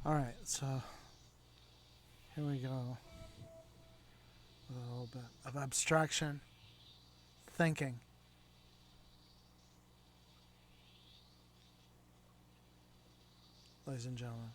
All right, so here we go with a little bit of abstraction thinking. Ladies and gentlemen.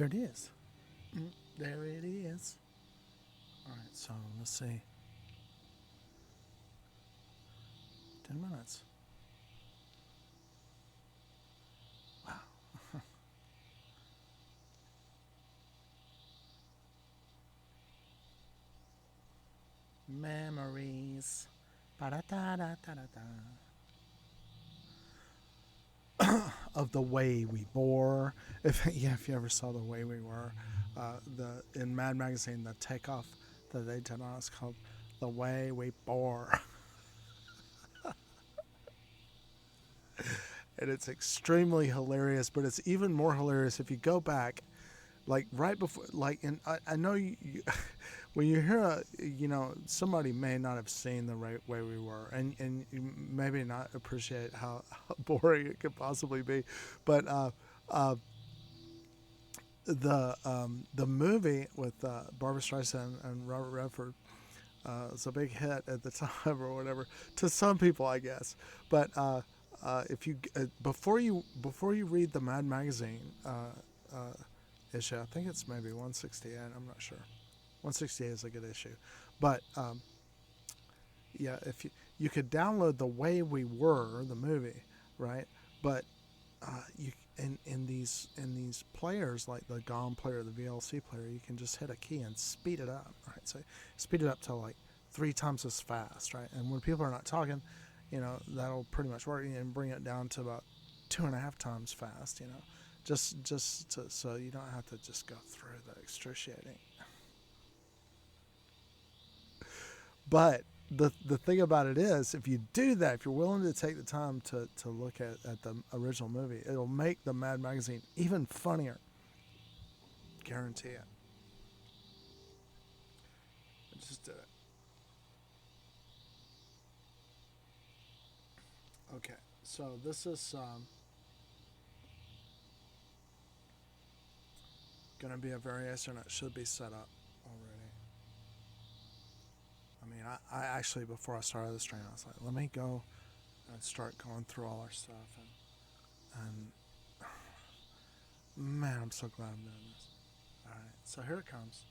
There it is. There it is. All right, so let's see. 10 minutes. Wow. Memories. Ba-da-da-da-da-da-da. Of the way we bore. If you ever saw the way we were, the in Mad Magazine, the takeoff that they did on us called the way we bore, and it's extremely hilarious. But it's even more hilarious if you go back, like right before, like I know when you hear somebody may not have seen the right way we were, and you maybe not appreciate how boring it could possibly be, but the movie with Barbra Streisand and Robert Redford was a big hit at the time or whatever to some people, I guess. But if you before you read the Mad Magazine issue, I think it's maybe 168. I'm not sure. 168 is a good issue, but yeah, if you could download The Way We Were, the movie, right? But you in these players like the GOM player, the VLC player, you can just hit a key and speed it up, right? So speed it up to like 3 times as fast, right? And when people are not talking, that'll pretty much work, and bring it down to about 2.5 times fast, so you don't have to just go through the excruciating. But the thing about it is, if you do that, if you're willing to take the time to look at the original movie, it'll make the Mad Magazine even funnier. Guarantee it. I just did it. Okay, so this is going to be a variation that should be set up already. I mean, I actually, before I started the stream, I was like, let me go and start going through all our stuff. And man, I'm so glad I'm doing this. All right, so here it comes.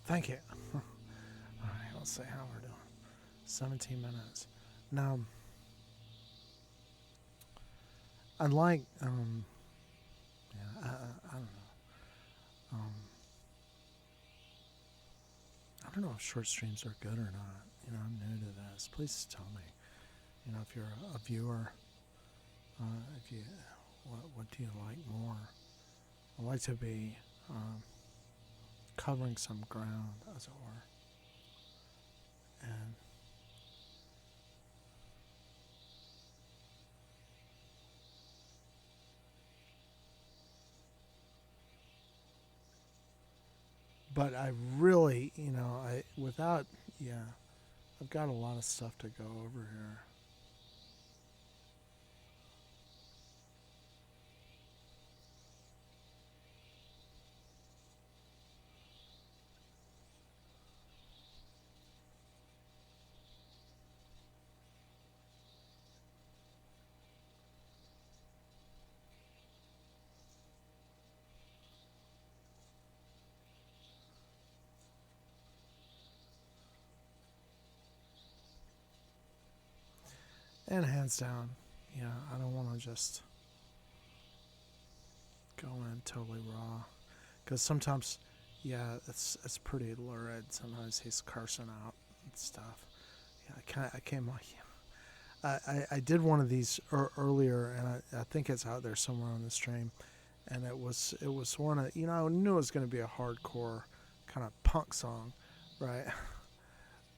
Thank you. All right, let's see how we're doing. 17 minutes. Now, unlike, yeah, I don't know. Um, I don't know if short streams are good or not. I'm new to this. Please tell me. If you're a viewer, if you, what do you like more? I like to be covering some ground, as it were, and but I really, I without, yeah, I've got a lot of stuff to go over here. And hands down, I don't want to just go in totally raw, because sometimes, yeah, it's pretty lurid. Sometimes he's cursing out and stuff. Yeah, I came like, I did one of these earlier, and I think it's out there somewhere on the stream, and it was one of, I knew it was going to be a hardcore kind of punk song, right?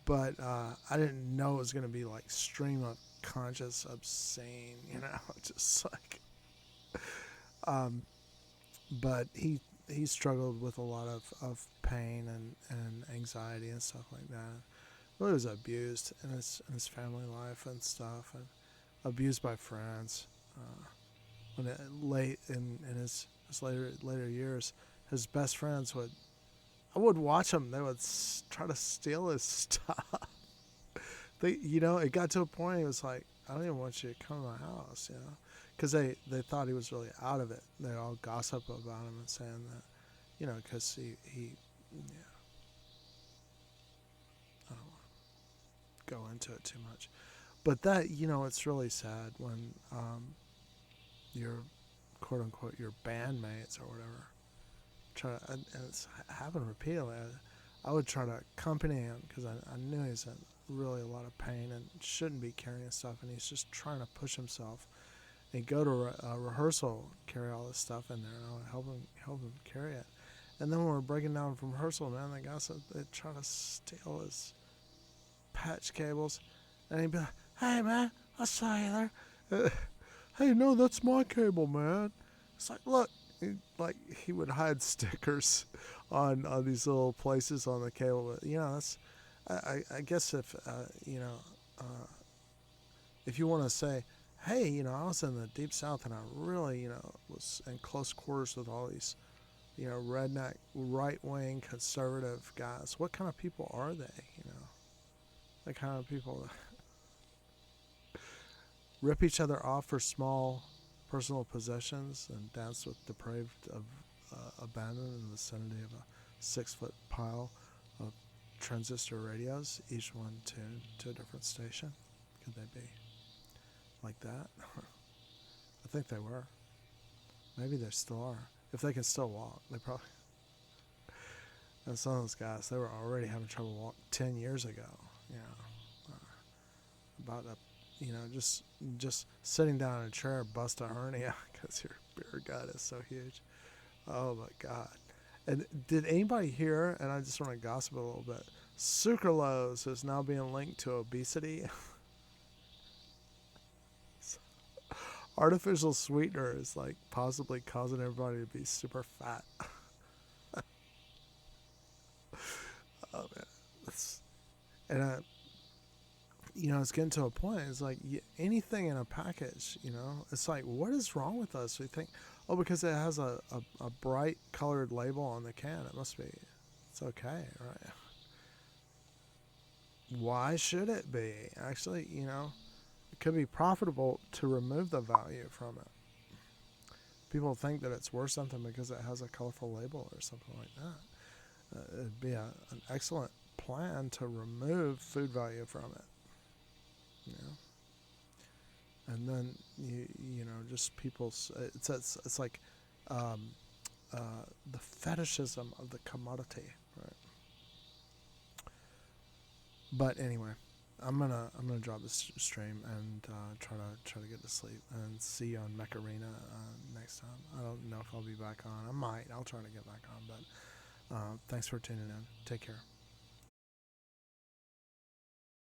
But I didn't know it was going to be like stream of conscious obscene, just like. Um, but he struggled with a lot of pain and anxiety and stuff like that. Really was abused in his family life and stuff, and abused by friends. When late in his later years, his best friends would, I would watch them. They would try to steal his stuff. It got to a point he was like, I don't even want you to come to my house, because they thought he was really out of it. They all gossip about him and saying that, because he yeah, I don't want to go into it too much, but that, it's really sad when your quote unquote your bandmates or whatever try to, and it's happened repeatedly. I would try to accompany him because I knew he's in really a lot of pain and shouldn't be carrying stuff, and he's just trying to push himself. And go to rehearsal, carry all this stuff in there, and I would help him carry it. And then when we're breaking down from rehearsal, man, the guys they try to steal his patch cables, and he'd be like, "Hey, man, I saw you there. Hey, no, that's my cable, man." It's like, look, he would hide stickers on these little places on the cable, but that's, I guess if you want to say, hey, I was in the deep south and I really, was in close quarters with all these, redneck, right wing, conservative guys. What kind of people are they? The kind of people that rip each other off for small personal possessions and dance with depraved of abandon in the vicinity of a 6-foot pile of transistor radios, each one tuned to a different station. Could they be like that? I think they were. Maybe they still are. If they can still walk, they probably. And some of those guys, they were already having trouble walk 10 years ago. About just sitting down in a chair, bust a hernia because your beer gut is so huge. Oh my God! And did anybody hear? And I just want to gossip a little bit. Sucralose is now being linked to obesity. Artificial sweetener is like possibly causing everybody to be super fat. Oh man, and it's getting to a point. It's like anything in a package. It's like, what is wrong with us? We think, oh, because it has a bright colored label on the can, it must be, it's okay, right? Why should it be? Actually, it could be profitable to remove the value from it. People think that it's worth something because it has a colorful label or something like that. It'd be an excellent plan to remove food value from it. You know, and then just people's it's like um, the fetishism of the commodity, right? But anyway, I'm gonna drop this stream and try to get to sleep and see you on Mech Arena next time. I don't know if I'll be back on. I might. I'll try to get back on. But thanks for tuning in. Take care.